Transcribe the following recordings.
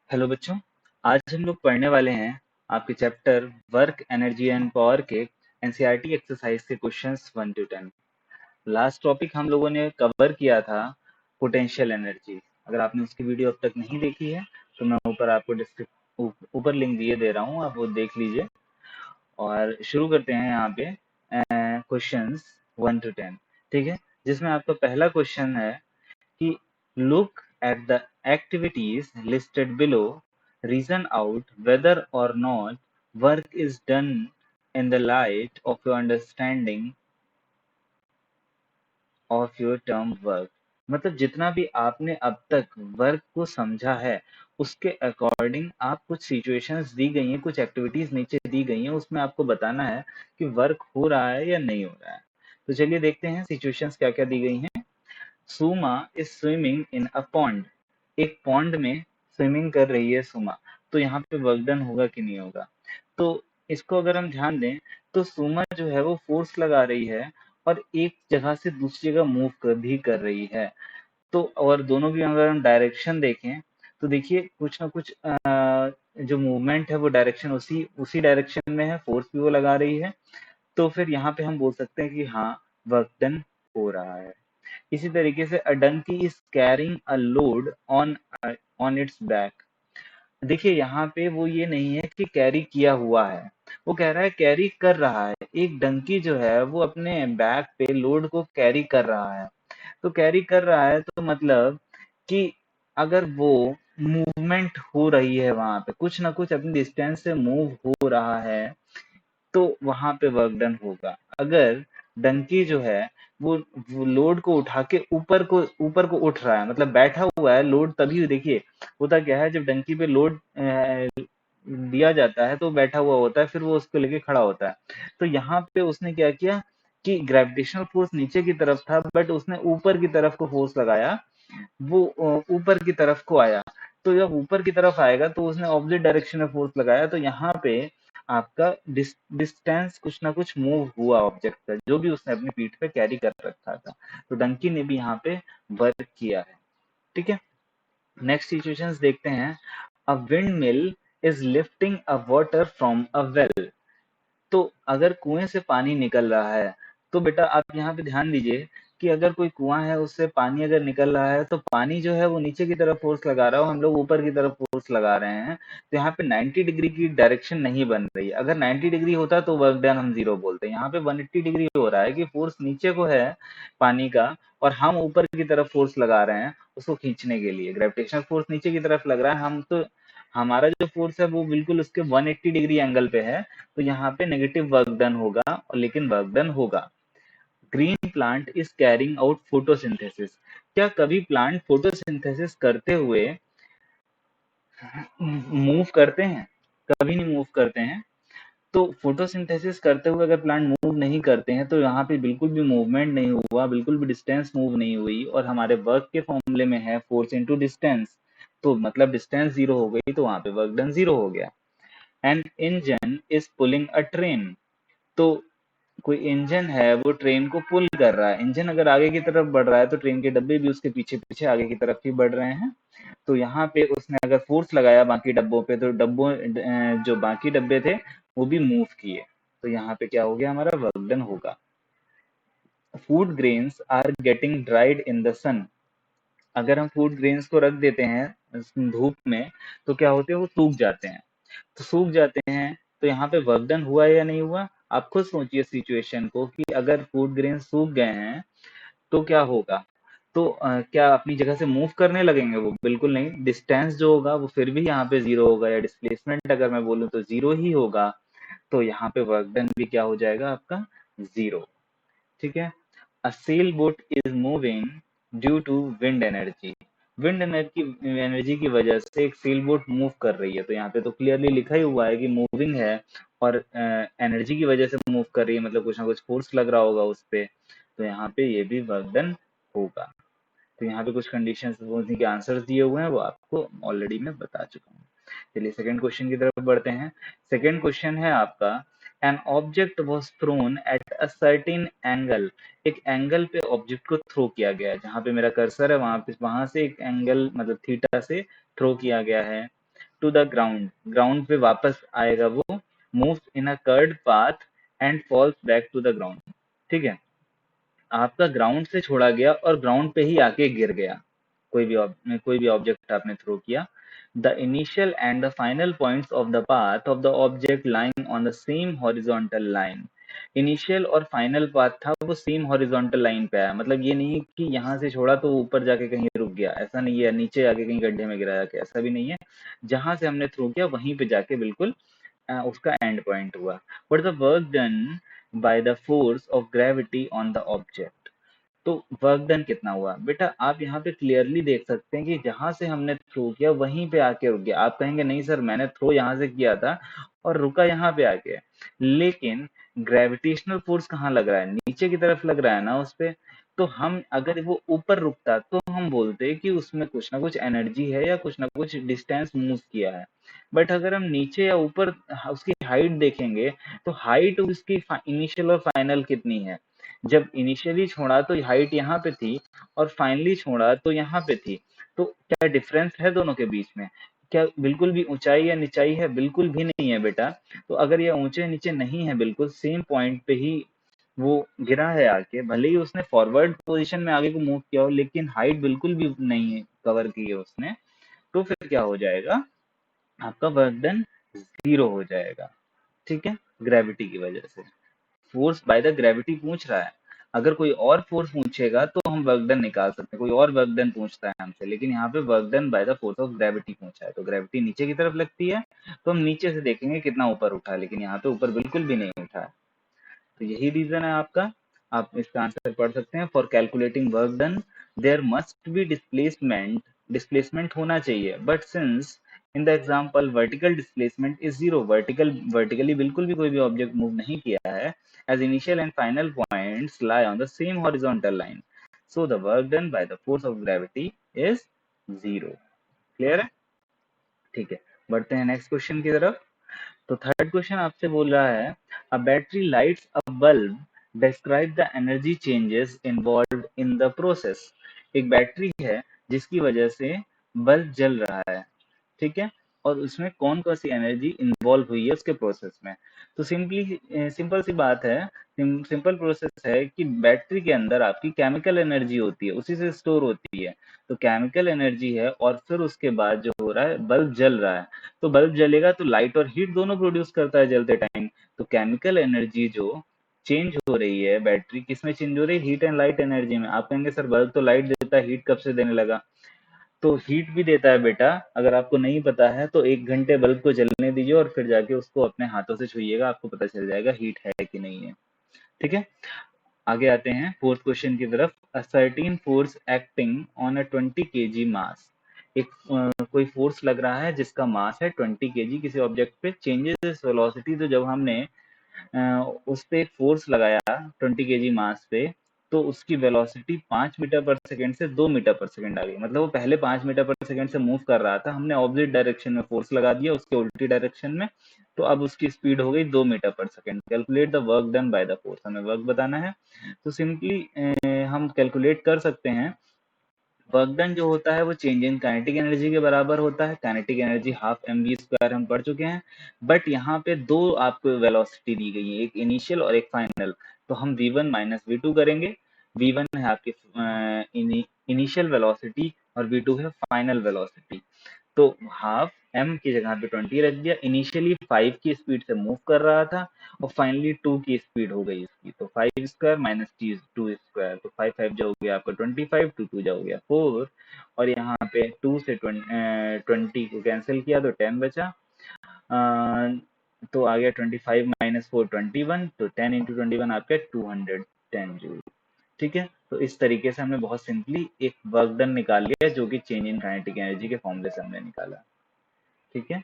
Hello बच्चों। आज हम लोग पढ़ने वाले हैं आपके chapter work energy and power के एनसीईआरटी एक्सरसाइज के क्वेश्चंस 1 to 10। लास्ट टॉपिक हम लोगों ने कवर किया था पोटेंशियल एनर्जी। अगर आपने उसकी वीडियो अब तक नहीं देखी है तो मैं ऊपर आपको ऊपर लिंक दिए दे रहा हूँ, आप वो देख लीजिए। और शुरू करते हैं यहाँ पे क्वेश्चंस 1 to 10, ठीक है। जिसमें आपका पहला क्वेश्चन है कि look at the activities listed below, reason out whether or not work is done in the light of your understanding of your term work। मतलब जितना भी आपने अब तक वर्क को समझा है उसके अकॉर्डिंग आप कुछ सिचुएशंस दी गई हैं, कुछ एक्टिविटीज नीचे दी गई हैं, उसमें आपको बताना है कि वर्क हो रहा है या नहीं हो रहा है। तो चलिए देखते हैं सिचुएशंस क्या क्या दी गई हैं। Suma is swimming in a pond. एक पॉन्ड में स्विमिंग कर रही है सुमा। तो यहाँ पे वर्क डन होगा कि नहीं होगा। तो इसको अगर हम ध्यान दें तो सुमा जो है वो फोर्स लगा रही है और एक जगह से दूसरी जगह मूव भी कर रही है। तो और दोनों की अगर हम डायरेक्शन देखें तो देखिए कुछ ना कुछ जो मूवमेंट है वो डायरेक्शन उसी उसी डायरेक्शन में है, फोर्स भी वो लगा रही है। तो फिर यहाँ पे हम बोल सकते हैं कि हाँ, वर्क डन हो रहा है। इसी तरीके से a donkey is carrying a load on on its back. देखिए यहाँ पे वो ये नहीं है कि कैरी किया हुआ है, वो कह रहा है कैरी कर रहा है। एक डंकी जो है वो अपने बैक पे लोड को कैरी कर रहा है। तो कैरी कर रहा है तो मतलब कि अगर वो मूवमेंट हो रही है, वहां पे कुछ ना कुछ अपनी डिस्टेंस से मूव हो रहा है, तो वहां पे वर्क डन होगा। अगर डंकी जो है वो वो लोड को उठा के ऊपर को उठ रहा है, मतलब बैठा हुआ है लोड, तभी देखिए होता क्या है, जब डंकी पे लोड दिया जाता है तो बैठा हुआ होता है, फिर वो उसको लेके खड़ा होता है। तो यहाँ पे उसने क्या किया कि ग्रेविटेशनल फोर्स नीचे की तरफ था बट उसने ऊपर की तरफ को फोर्स लगाया, वो ऊपर की तरफ को आया। तो जब ऊपर की तरफ आएगा तो उसने ऑपोजिट डायरेक्शन में फोर्स लगाया, तो यहाँ पे आपका डिस्टेंस कुछ ना कुछ मूव हुआ ऑब्जेक्ट का, जो भी उसने अपनी पीठ पे कैरी कर रखा था। तो डंकी ने भी यहाँ पे वर्क किया है, ठीक है। नेक्स्ट सिचुएशंस देखते हैं। A wind mill is lifting a water from a well. तो अगर कुएं से पानी निकल रहा है तो बेटा आप यहाँ पे ध्यान दीजिए कि अगर कोई कुआं है उससे पानी अगर निकल रहा है तो पानी जो है वो नीचे की तरफ फोर्स लगा रहा है और हम लोग ऊपर की तरफ फोर्स लगा रहे हैं। तो यहाँ पे 90 डिग्री की डायरेक्शन नहीं बन रही है। अगर 90 डिग्री होता तो वर्क डन हम जीरो बोलते हैं। यहाँ पे 180 डिग्री हो रहा है कि फोर्स नीचे को है पानी का और हम ऊपर की तरफ फोर्स लगा रहे हैं उसको खींचने के लिए। ग्रेविटेशनल फोर्स नीचे की तरफ लग रहा है, हम तो हमारा जो फोर्स है वो बिल्कुल उसके 180 डिग्री एंगल पे है। तो यहाँ पे नेगेटिव वर्क डन होगा, लेकिन वर्क डन होगा। Green plant is carrying out photosynthesis. क्या कभी प्लांट फोटोसिंथेसिस करते हुए मूव करते हैं? कभी नहीं मूव करते हैं। तो फोटोसिंथेसिस करते हुए अगर प्लांट मूव नहीं करते हैं तो यहाँ पे बिल्कुल भी मूवमेंट नहीं हुआ, बिल्कुल भी डिस्टेंस मूव नहीं हुई, और हमारे वर्क के फॉर्मूले में है फोर्स इनटू डिस्टेंस। तो मतलब डिस्टेंस जीरो हो गई तो वहां पे वर्क डन जीरो हो गया। An engine is pulling a train. तो कोई इंजन है वो ट्रेन को पुल कर रहा है। इंजन अगर आगे की तरफ बढ़ रहा है तो ट्रेन के डब्बे भी उसके पीछे पीछे आगे की तरफ ही बढ़ रहे हैं। तो यहाँ पे उसने अगर फोर्स लगाया बाकी डब्बों पे तो जो बाकी डब्बे थे वो भी मूव किए। तो यहाँ पे क्या हो गया, हमारा वर्क डन होगा। Food grains are getting dried in the sun. अगर हम फूड ग्रेन्स को रख देते हैं धूप में तो क्या होते हैं, वो सूख जाते हैं। तो सूख जाते हैं तो यहाँ पे वर्क डन हुआ या नहीं हुआ। आप खुद सोचिए सिचुएशन को कि अगर फूड ग्रेन सूख गए हैं तो क्या होगा। तो क्या अपनी जगह से मूव करने लगेंगे? वो बिल्कुल नहीं। डिस्टेंस जो होगा वो फिर भी यहाँ पे जीरो होगा, या डिस्प्लेसमेंट अगर मैं बोलूँ तो जीरो ही होगा। तो यहाँ पे वर्क डन भी क्या हो जाएगा आपका, जीरो, ठीक है। A sail boat is moving due to wind energy. Wind energy की वजह से एक सेल बोट मूव कर रही है। तो यहाँ पे तो क्लियरली लिखा ही हुआ है कि मूविंग है और एनर्जी की वजह से मूव कर रही है, मतलब कुछ ना कुछ फोर्स लग रहा होगा उस पे। तो यहाँ पे ये भी वर्क डन होगा। तो यहाँ पे कुछ कंडीशंस उन्हीं के आंसर्स दिए हुए हैं, वो आपको ऑलरेडी मैं बता चुका हूँ। चलिए सेकंड क्वेश्चन की तरफ बढ़ते हैं। सेकंड क्वेश्चन है आपका, an object was throne at a certain angle. एक एंगल पे ऑब्जेक्ट को थ्रो किया गया है। जहाँ पे मेरा कर्सर है वहां से एक एंगल मतलब थीटा से थ्रो किया गया है। टू द ग्राउंड, ग्राउंड पे वापस आएगा वो, moves in a curved path and falls back to the ground. ठीक है, आपका ग्राउंड से छोड़ा गया और ग्राउंड पे ही आके गिर गया, कोई भी ऑब्जेक्ट आपने थ्रो किया। The initial and the final points of the path of the object lying on the same horizontal line. Initial और फाइनल पाथ था वो सेम हॉरिजॉन्टल लाइन पे आया, मतलब ये नहीं है कि यहाँ से छोड़ा तो ऊपर जाके कहीं रुक गया, ऐसा नहीं है, नीचे आके कहीं गड्ढे में गिराया के, ऐसा भी नहीं है। जहां से हमने थ्रो किया वहीं पे जाके बिल्कुल उसका एंड पॉइंट हुआ। But the work done by the force of gravity on the object. तो वर्क डन कितना हुआ बेटा, आप यहाँ पे क्लियरली देख सकते हैं कि जहां से हमने थ्रो किया वहीं पे आके रुक गया। आप कहेंगे नहीं सर मैंने थ्रो यहाँ से किया था और रुका यहाँ पे आके, लेकिन ग्रेविटेशनल फोर्स कहाँ लग रहा है, नीचे की तरफ लग रहा है ना उस पे। तो हम अगर वो ऊपर रुकता तो हम बोलते कि उसमें कुछ ना कुछ एनर्जी है या कुछ ना कुछ डिस्टेंस मूव किया है। बट अगर हम नीचे या ऊपर उसकी हाइट देखेंगे तो हाइट उसकी इनिशियल और फाइनल कितनी है। जब इनिशियली छोड़ा तो हाइट यहाँ पे थी और फाइनली छोड़ा तो यहाँ पे थी। तो क्या डिफरेंस है दोनों के बीच में, क्या बिल्कुल भी ऊंचाई या निचाई है, बिल्कुल भी नहीं है बेटा। तो अगर ये ऊंचे नीचे नहीं है, बिल्कुल सेम पॉइंट पे ही वो गिरा है आके, भले ही उसने फॉरवर्ड पोजीशन में आगे को मूव किया हो लेकिन हाइट बिल्कुल भी नहीं है कवर की है उसने। तो फिर क्या हो जाएगा, आपका वर्क डन जीरो हो जाएगा। ठीक है, ग्रेविटी की वजह से, फोर्स बाय द ग्रेविटी पूछ रहा है। अगर कोई और फोर्स पूछेगा तो हम वर्क डन निकाल सकते हैं, कोई और वर्क डन पूछता है हमसे, लेकिन यहाँ पे work done by the force of gravity पूछा है। तो ग्रेविटी नीचे की तरफ लगती है तो हम नीचे से देखेंगे कितना ऊपर उठा, लेकिन यहाँ पे ऊपर बिल्कुल भी नहीं उठा है। तो यही रीजन है आपका। आप इसका आंसर पढ़ सकते हैं, for calculating work done there must be displacement, displacement होना चाहिए, but since in the example vertical displacement is zero, vertically बिल्कुल भी कोई भी ऑब्जेक्ट मूव नहीं किया है, as initial and final points lie on the same horizontal line, so the work done by the force of gravity is zero। Clear है, ठीक है, बढ़ते हैं नेक्स्ट क्वेश्चन की तरफ। तो थर्ड क्वेश्चन आपसे बोल रहा है, a battery lights a bulb, describe the energy changes involve in the process. एक बैटरी है जिसकी वजह से बल्ब जल रहा है, ठीक है, और उसमें कौन कौन सी एनर्जी इन्वॉल्व हुई है उसके प्रोसेस में। तो सिंपल सी बात है, सिंपल प्रोसेस है कि बैटरी के अंदर आपकी केमिकल एनर्जी होती है, उसी से स्टोर होती है। तो केमिकल एनर्जी है और फिर उसके बाद जो हो रहा है, बल्ब जल रहा है। तो बल्ब जलेगा तो लाइट और हीट दोनों प्रोड्यूस करता है जलते टाइम। तो केमिकल एनर्जी जो चेंज हो रही है, बैटरी किसमें चेंज हो रही है, हीट एंड लाइट एनर्जी में। आप कहेंगे सर बल्ब तो लाइट देता है, हीट कब से देने लगा। तो हीट भी देता है बेटा, अगर आपको नहीं पता है तो 1 घंटे बल्ब को जलने दीजिए और फिर जाके उसको अपने हाथों से छुइएगा, आपको पता चल जाएगा हीट है कि नहीं है। ठीक है, आगे आते हैं फोर्थ क्वेश्चन की तरफ। A certain force acting on a 20 kg मास। एक कोई फोर्स लग रहा है जिसका मास है 20 kg किसी ऑब्जेक्ट पे, चेंजेस वेलोसिटी। तो जब हमने उस पे एक फोर्स लगाया 20 kg मास पे, तो उसकी वेलोसिटी 5 मीटर पर सेकेंड से 2 मीटर पर सेकेंड आ गई। मतलब वो पहले 5 मीटर पर सेकेंड से मूव कर रहा था, हमने ऑपोजिट डायरेक्शन में फोर्स लगा दिया उसके उल्टी डायरेक्शन में, तो अब उसकी स्पीड हो गई 2 मीटर पर second. Calculate the work done by the force, हमें वर्क बताना है। तो सिंपली हम कैलकुलेट कर सकते हैं, वर्क डन जो होता है वो चेंज इन काइनेटिक एनर्जी के बराबर होता है। Kinetic energy half m v square हम पढ़ चुके हैं। बट यहाँ पे दो आपको वेलोसिटी दी गई है, एक इनिशियल और एक फाइनल। तो हम v1 माइनस v2 करेंगे। v1 है आपकी इनिशियल वेलोसिटी और v2 है फाइनल वेलोसिटी। तो हाफ एम की जगह पे 20 रख दिया। इनिशियली 5 की स्पीड से मूव कर रहा था और फाइनली 2 की स्पीड हो गई इसकी। तो 5 स्क्वायर माइनस 2 स्क्वायर, तो 5 5 जो हो गया आपका 25, 2 2 जो हो गया 4, और यहाँ पे 2 से 20 को कैंसिल किया तो 10 बचा। तो आ गया 25 माइनस 4 21, तो 10 इंटू 21 आपका 210 जूल। ठीक है, तो इस तरीके से हमने बहुत सिंपली एक वर्क डन निकाल लिया जो कि चेंज इन काइनेटिक एनर्जी के फॉर्मूले से हमने निकाला। ठीक है,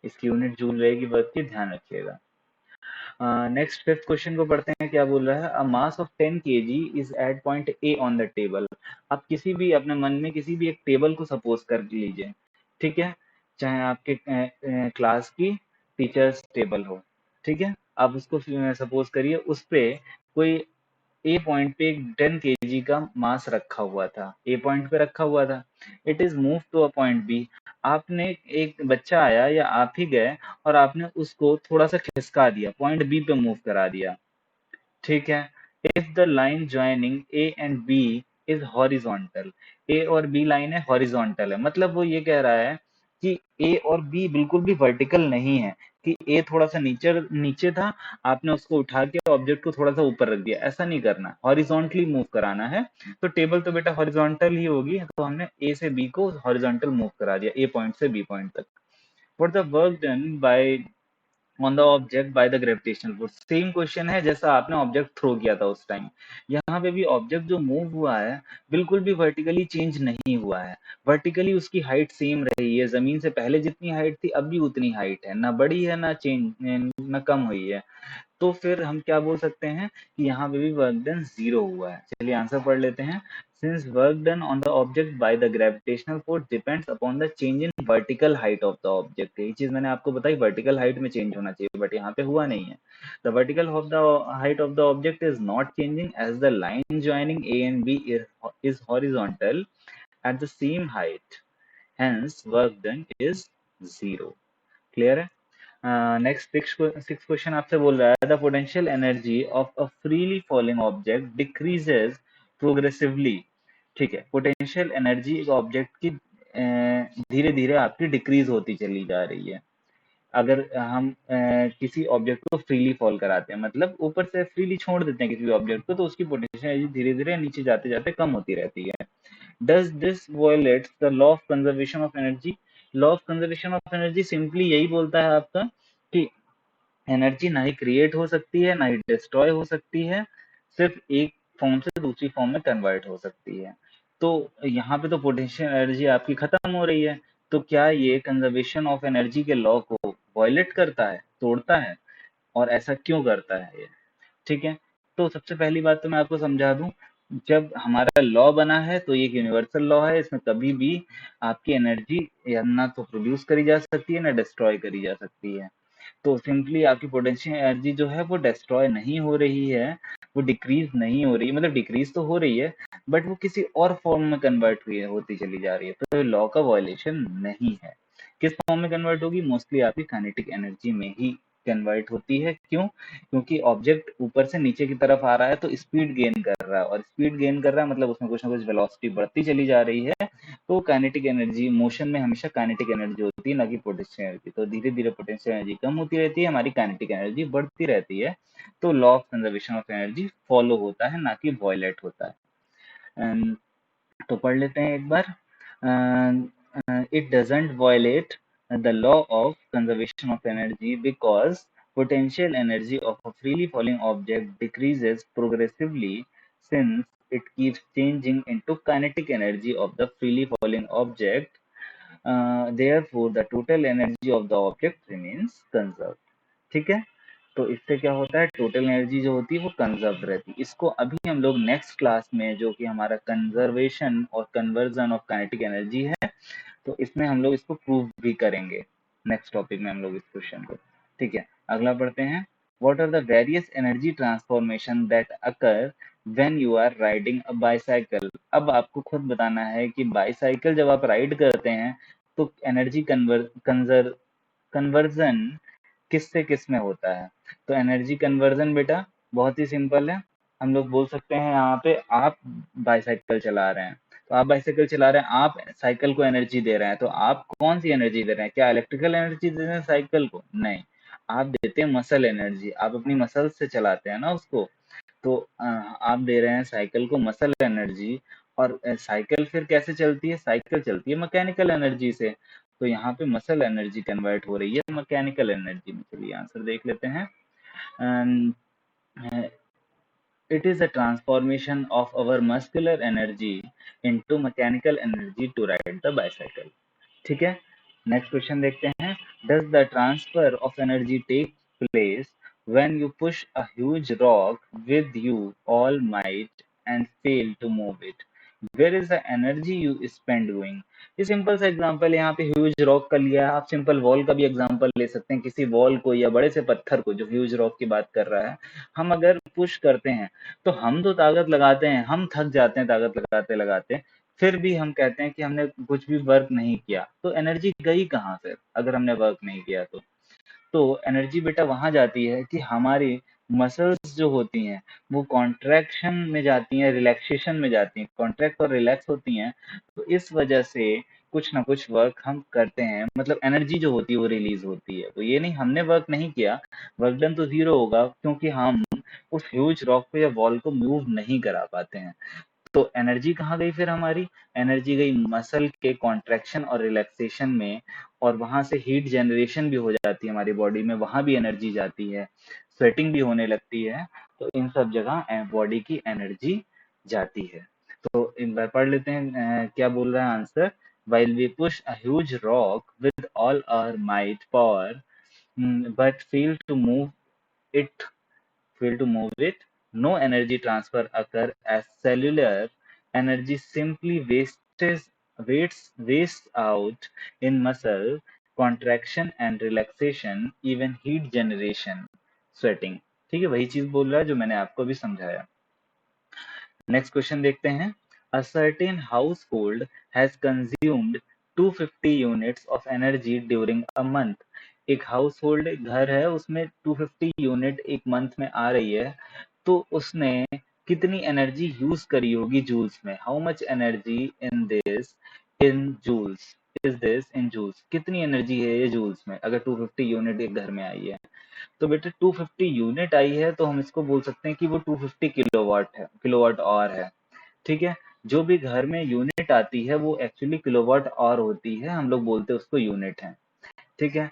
इसकी यूनिट जूल रहेगी वर्क की, ध्यान रखिएगा। नेक्स्ट फिफ्थ क्वेश्चन को पढ़ते हैं, क्या बोल रहा है, a mass of 10 kg is at point A on the table. आप किसी भी अपने मन में किसी भी एक टेबल को सपोज कर लीजिए, ठीक है, चाहे आपके क्लास की टीचर्स टेबल हो, ठीक है, आप उसको सपोज करिए, उस पे कोई ए पॉइंट पे एक 10 kg का मास रखा हुआ था, ए पॉइंट पे रखा हुआ था। It is move to a point B. आपने, एक बच्चा आया या आप ही गए और आपने उसको थोड़ा सा खिसका दिया, पॉइंट बी पे मूव करा दिया, ठीक है। If the line joining A and B is horizontal, A और बी लाइन है, हॉरिजॉन्टल है, मतलब वो ये कह रहा है कि ए और बी बिल्कुल भी वर्टिकल नहीं है, कि ए थोड़ा सा नीचे नीचे था, आपने उसको उठा के ऑब्जेक्ट को थोड़ा सा ऊपर रख दिया, ऐसा नहीं करना, हॉरिजॉन्टली मूव कराना है। तो टेबल तो बेटा हॉरिजॉन्टल ही होगी, तो हमने ए से बी को हॉरिजॉन्टल मूव करा दिया, ए पॉइंट से बी पॉइंट तक। For the work done by on the object by the gravitational force, same question है जैसा आपने ऑब्जेक्ट थ्रो किया था उस टाइम। यहाँ पे भी ऑब्जेक्ट जो मूव हुआ है बिल्कुल भी वर्टिकली चेंज नहीं हुआ है, वर्टिकली उसकी हाइट सेम रही है, जमीन से पहले जितनी हाइट थी अब भी उतनी हाइट है, ना बढ़ी है ना चेंज, ना कम हुई है। तो फिर हम क्या बोल सकते हैं कि यहाँ पे भी वर्क डन जीरो हुआ है। चलिए आंसर पढ़ लेते हैं। Since work done on the object by the gravitational force depends upon the change in vertical height of the object, ये चीज मैंने आपको बताई, वर्टिकल हाइट में चेंज होना चाहिए, बट यहाँ पे हुआ नहीं है। The vertical of the height of the object is not changing as the line joining A and B is horizontal at the same height, hence work done is zero। Clear है? Next six question आपसे बोल रहा है the potential energy of a freely falling object decreases progressively. ठीक है, potential energy एक object की धीरे धीरे आपकी डिक्रीज होती चली जा रही है। अगर हम किसी ऑब्जेक्ट को फ्रीली फॉल कराते हैं, मतलब ऊपर से फ्रीली छोड़ देते हैं किसी ऑब्जेक्ट को, तो उसकी पोटेंशियल एनर्जी धीरे धीरे नीचे जाते जाते कम होती रहती है। Does this violets the law of conservation of energy? Law of conservation of energy simply यही बोलता है आपका कि एनर्जी ना ही क्रिएट हो सकती है ना ही डिस्ट्रॉय हो सकती है, सिर्फ एक फॉर्म से दूसरी फॉर्म में कन्वर्ट हो सकती है। तो यहाँ पे तो पोटेंशियल एनर्जी आपकी खत्म हो रही है, तो क्या ये कंजर्वेशन ऑफ एनर्जी के लॉ को वायलेट करता है, तोड़ता है? और ऐसा क्यों करता है ये? ठीक है, तो सबसे पहली बात तो मैं आपको समझा दूं, जब हमारा लॉ बना है तो ये एक यूनिवर्सल लॉ है, इसमें कभी भी आपकी एनर्जी या ना तो प्रोड्यूस करी जा सकती है ना डिस्ट्रॉय करी जा सकती है। तो सिंपली आपकी पोटेंशियल एनर्जी जो है वो डिस्ट्रॉय नहीं हो रही है, वो डिक्रीज नहीं हो रही, मतलब डिक्रीज तो हो रही है बट वो किसी और फॉर्म में कन्वर्ट हुई होती चली जा रही है, तो लॉ का वायलेशन नहीं है। किस फॉर्म में कन्वर्ट होगी? मोस्टली आपकी काइनेटिक एनर्जी में ही कन्वर्ट होती है। क्यों? क्योंकि ऑब्जेक्ट ऊपर से नीचे की तरफ आ रहा है तो स्पीड गेन कर रहा है, और स्पीड गेन कर रहा है मतलब उसमें कुछ ना कुछ वेलोसिटी बढ़ती चली जा रही है। तो काइनेटिक एनर्जी, मोशन में हमेशा काइनेटिक एनर्जी होती है ना कि पोटेंशियल एनर्जी, तो धीरे धीरे पोटेंशियल एनर्जी कम होती रहती है, हमारी काइनेटिक एनर्जी बढ़ती रहती है। तो law of conservation of energy follow होता है, ना कि वॉयलेट होता है। तो पढ़ लेते हैं एक बार। It doesn't violate the law of conservation of energy because potential energy of a freely falling object decreases progressively since it keeps changing into kinetic energy of the freely falling object. Therefore, the total energy of the object remains conserved. ठीक है, तो इससे क्या होता है, total energy जो होती है वो कंजर्व रहती है। इसको अभी हम लोग नेक्स्ट क्लास में, जो कि हमारा कंजर्वेशन और कन्वर्जन ऑफ काइनेटिक एनर्जी है, तो इसमें हम लोग इसको प्रूव भी करेंगे। नेक्स्ट टॉपिक में हम लोग इस क्वेश्चन को, ठीक है। अगला पढ़ते हैं। What are the various energy transformation that occur when you are riding a bicycle? अब आपको खुद बताना है कि बाईसाइकिल जब आप राइड करते हैं तो एनर्जी कन्वर्जन किससे किस में होता है? तो एनर्जी कन्वर्जन बेटा बहुत ही सिंपल है। हम लोग बोल सकते हैं यहाँ पे, आप बाईसाइकिल चला रहे हैं, तो आप बाईसाइकिल चला रहे हैं, आप साइकिल को एनर्जी दे रहे हैं, तो आप कौन सी एनर्जी दे रहे हैं? क्या इलेक्ट्रिकल एनर्जी दे रहे हैं साइकिल को? नहीं, आप देते हैं मसल एनर्जी, आप अपनी मसल से चलाते हैं ना उसको। तो आप दे रहे हैं साइकिल को मसल एनर्जी। और साइकिल फिर कैसे चलती है? साइकिल चलती है मैकेनिकल एनर्जी से, तो यहाँ पे मसल एनर्जी कन्वर्ट हो रही है मैकेनिकल एनर्जी में। चलिए आंसर देख लेते हैं। It is a transformation of our muscular energy into mechanical energy to ride the bicycle. ठीक है, नेक्स्ट क्वेश्चन देखते हैं। Does the transfer of energy take place when you push a huge rock with you all might and fail to move it? Where is the energy you spend going. ये simple सा example यहाँ पे huge rock का लिया है, आप simple wall का भी एग्जांपल ले सकते हैं, किसी वॉल को या बड़े से पत्थर को जो ह्यूज रॉक की बात कर रहा है, हम अगर पुश करते हैं तो हम तो ताकत लगाते हैं, हम थक जाते हैं ताकत लगाते लगाते, फिर भी हम कहते हैं कि हमने कुछ भी वर्क नहीं किया, तो एनर्जी गई कहाँ से अगर हमने वर्क नहीं किया तो एनर्जी बेटा वहां जाती है कि हमारी मसल्स जो होती हैं वो कॉन्ट्रैक्शन में जाती हैं, रिलैक्सेशन में जाती हैं, कॉन्ट्रैक्ट और रिलैक्स होती हैं, तो इस वजह से कुछ ना कुछ वर्क हम करते हैं, मतलब एनर्जी जो होती है वो रिलीज होती है। तो ये नहीं हमने वर्क नहीं किया, वर्क डन तो जीरो होगा क्योंकि हम उस ह्यूज रॉक को या वॉल को मूव नहीं करा पाते हैं। तो एनर्जी कहाँ गई फिर हमारी? एनर्जी गई मसल के कॉन्ट्रैक्शन और रिलैक्सेशन में, और वहां से हीट जनरेशन भी हो जाती है हमारी बॉडी में, वहां भी एनर्जी जाती है, स्वेटिंग भी होने लगती है, तो इन सब जगह बॉडी की एनर्जी जाती है। तो एक बार पढ़ लेते हैं क्या बोल रहा है answer. while we push a huge rock with all our might power, but fail to move it, no energy transfer occur as cellular energy simply wastes out in muscle contraction and relaxation, even heat generation, sweating। ठीक है, वही चीज बोल रहा है जो मैंने आपको भी समझाया। नेक्स्ट क्वेश्चन देखते हैं। A certain household has consumed 250 units of energy during a month। एक हाउस होल्ड घर है उसमें 250 यूनिट एक मंथ में आ रही है, तो उसने कितनी एनर्जी यूज करी होगी जूल्स में? How much energy in this in joules is this in joules, कितनी एनर्जी है ये जूल्स में अगर 250 यूनिट एक घर में आई है? तो बेटे 250 यूनिट आई है तो हम इसको बोल सकते हैं कि वो 250 किलोवाट है, किलोवाट आवर है। ठीक है, जो भी घर में यूनिट आती है वो एक्चुअली किलोवाट आवर होती है, हम लोग बोलते हैं उसको यूनिट है। ठीक है,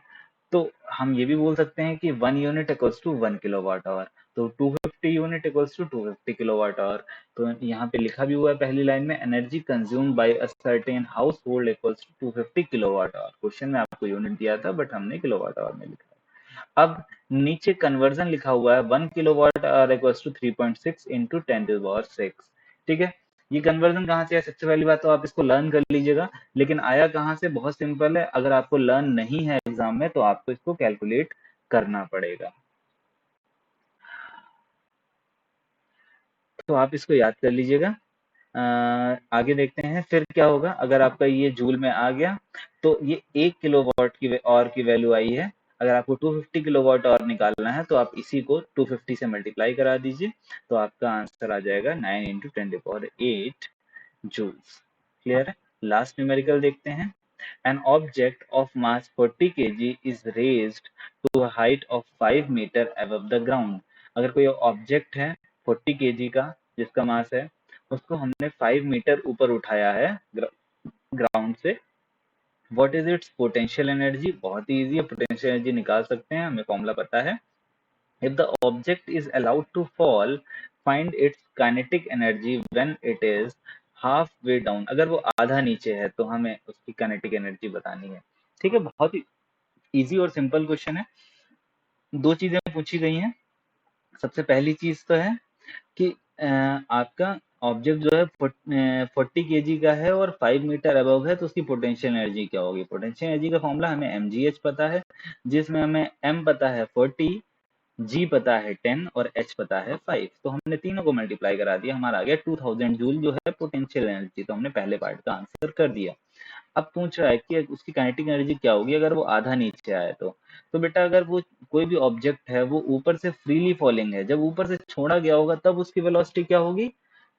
तो हम ये भी बोल सकते हैं कि 1 unit equals to 1 kilowatt hour, तो 250 unit equals to 250 kilowatt hour. तो यहाँ पे लिखा भी हुआ है पहली लाइन में, energy consumed by a certain household equals to 250 kilowatt hour. Question में आपको यूनिट दिया था बट हमने किलोवाट आवर में लिखा है। अब नीचे कन्वर्जन लिखा हुआ है, 1 किलोवाट इक्वल्स टू 3.6 इंटू 10⁶। ठीक है, ये कन्वर्जन कहाँ से है? सबसे पहली बात तो आप इसको लर्न कर लीजिएगा, लेकिन आया कहाँ से? बहुत सिंपल है, अगर आपको लर्न नहीं है एग्जाम में तो आपको इसको कैलकुलेट करना पड़ेगा। तो आप इसको याद कर लीजिएगा। आगे देखते हैं फिर क्या होगा अगर आपका ये जूल में आ गया, तो ये 1 किलोवाट की और की वैल्यू आई है। अगर आपको 250 किलोवाट और निकालना है तो आप इसी को 250 से मल्टीप्लाई करा दीजिए, तो आपका आंसर आ जाएगा 9 इंटू 10⁸ जूल्स। क्लियर है? लास्ट न्यूमेरिकल देखते हैं। An object of mass 40 kg is raised to a height of 5 meter above the ground। अगर कोई ऑब्जेक्ट है 40 kg का जिसका मास है, उसको हमने 5 मीटर ऊपर उठाया है ग्राउंड से, what is its potential energy? बहुत ही इजी है, पोटेंशियल एनर्जी निकाल सकते हैं, हमें फॉर्मूला पता है। If the object is allowed to fall, find its kinetic energy when it is half way down. अगर वो आधा नीचे है तो हमें उसकी काइनेटिक एनर्जी बतानी है। ठीक है, बहुत ही इजी और सिंपल क्वेश्चन है। दो चीजें पूछी गई हैं। सबसे पहली चीज तो है कि आपका ऑब्जेक्ट जो है 40 kg का है और 5 मीटर अबव है, तो उसकी पोटेंशियल एनर्जी क्या होगी? पोटेंशियल एनर्जी का फॉर्मूला हमें mgh पता है, जिसमें हमें m पता है 40, g पता है 10 और h पता है 5। तो हमने तीनों को मल्टीप्लाई करा दिया, हमारा आ गया 2000 जूल जो है पोटेंशियल एनर्जी। तो हमने पहले पार्ट का आंसर कर दिया। अब पूछ रहा है कि उसकी काइनेटिक एनर्जी क्या होगी अगर वो आधा नीचे आए तो बेटा अगर वो कोई भी ऑब्जेक्ट है वो ऊपर से फ्रीली फॉलिंग है, जब ऊपर से छोड़ा गया होगा तब उसकी वेलोसिटी क्या होगी?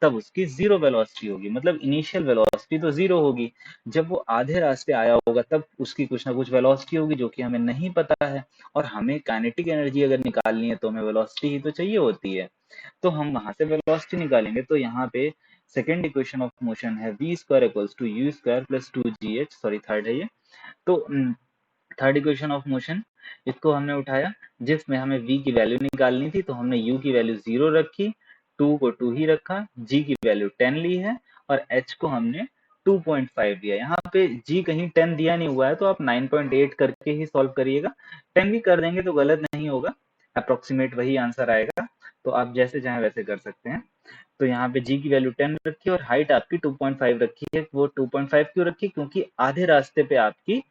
तब उसकी जीरो वेलोसिटी होगी, मतलब इनिशियल वेलोसिटी तो जीरो होगी। जब वो आधे रास्ते आया होगा तब उसकी कुछ ना कुछ वेलोसिटी होगी जो कि हमें नहीं पता है, और हमें काइनेटिक एनर्जी अगर निकालनी है तो हमें वेलोसिटी ही तो चाहिए होती है, तो हम वहां से वेलोसिटी निकालेंगे। तो यहाँ पे सेकेंड इक्वेशन ऑफ मोशन है v square equals to u square plus 2gh, sorry third है ये। तो थर्ड इक्वेशन ऑफ मोशन, इसको हमने उठाया, जिसमें हमें v की वैल्यू निकालनी थी, तो हमने u की वैल्यू 0 रखी, 2 को 2 ही रखा, g की वैल्यू 10 ली है और h को हमने 2.5 दिया। यहाँ पे g कहीं 10 दिया नहीं हुआ है तो आप 9.8 करके ही सॉल्व करिएगा, 10 भी कर देंगे तो गलत नहीं होगा, अप्रोक्सीमेट वही आंसर आएगा। तो आप जैसे चाहें वैसे कर सकते हैं। तो यहाँ पे जी की वैल्यू 10 रखी है और हाइट आपकी 2.5 रखी है। वो 2.5 क्यों रखी? क्योंकि आधे रास्ते पे आपकी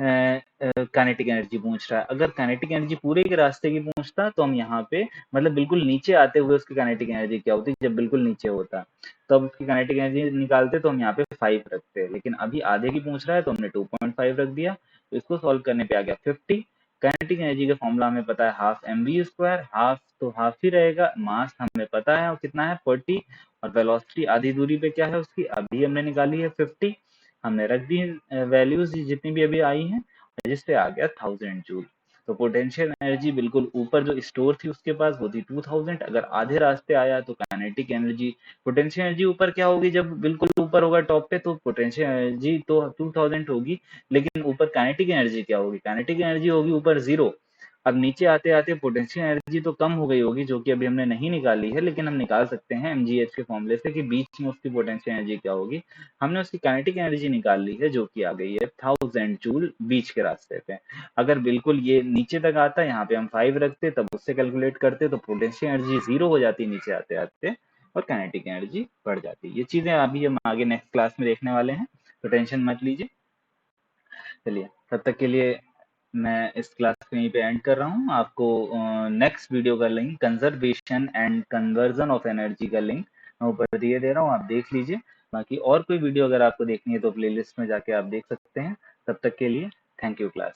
काइनेटिक एनर्जी पूछ रहा है। अगर काइनेटिक एनर्जी पूरे के रास्ते की पूछता तो हम यहाँ पे मतलब बिल्कुल नीचे आते हुए उसकी काइनेटिक एनर्जी क्या होती, जब बिल्कुल नीचे होता तब उसकी काइनेटिक एनर्जी निकालते तो हम यहाँ पे 5 रखते, लेकिन अभी आधे की पूछ रहा है तो हमने 2.5 रख दिया। तो इसको सॉल्व करने पे आ गया 50। काइनेटिक एनर्जी का फॉर्मूला हमें पता है half m v square, half तो हाफ ही रहेगा, मास हमें पता है और कितना है 40, और वेलोसिटी आधी दूरी पे क्या है उसकी अभी हमने निकाली है 50। हमने रख दी वैल्यूज जितनी भी अभी आई हैं, जिससे आ गया 1000 जूल। तो पोटेंशियल एनर्जी बिल्कुल ऊपर जो स्टोर थी उसके पास वो थी 2000। अगर आधे रास्ते आया तो काइनेटिक एनर्जी, पोटेंशियल एनर्जी ऊपर क्या होगी, जब बिल्कुल ऊपर होगा टॉप पे तो पोटेंशियल एनर्जी तो 2000 होगी, लेकिन ऊपर काइनेटिक एनर्जी क्या होगी, काइनेटिक एनर्जी होगी ऊपर 0। अब नीचे आते आते पोटेंशियल एनर्जी तो कम हो गई होगी, जो कि अभी हमने नहीं निकाली है, लेकिन हम निकाल सकते हैं एमजीएच के फॉर्मूले से कि बीच में उसकी पोटेंशियल एनर्जी क्या होगी। हमने उसकी काइनेटिक एनर्जी निकाल ली है जो कि आ गई है 1000 जूल बीच के रास्ते पे। अगर बिल्कुल ये नीचे तक आता, यहाँ पे हम 5 रखते तब उससे कैलकुलेट करते तो पोटेंशियल एनर्जी 0 हो जाती नीचे आते आते, और काइनेटिक एनर्जी बढ़ जाती। ये चीजें अभी हम आगे नेक्स्ट क्लास में देखने वाले हैं, तो टेंशन मत लीजिए। चलिए तब तक के लिए मैं इस क्लास को यहीं पे एंड कर रहा हूँ। आपको नेक्स्ट वीडियो का link, conservation and conversion of energy का लिंक मैं ऊपर दिए दे रहा हूँ, आप देख लीजिए। बाकी और कोई वीडियो अगर आपको देखनी है तो प्लेलिस्ट में जाके आप देख सकते हैं। तब तक के लिए थैंक यू क्लास।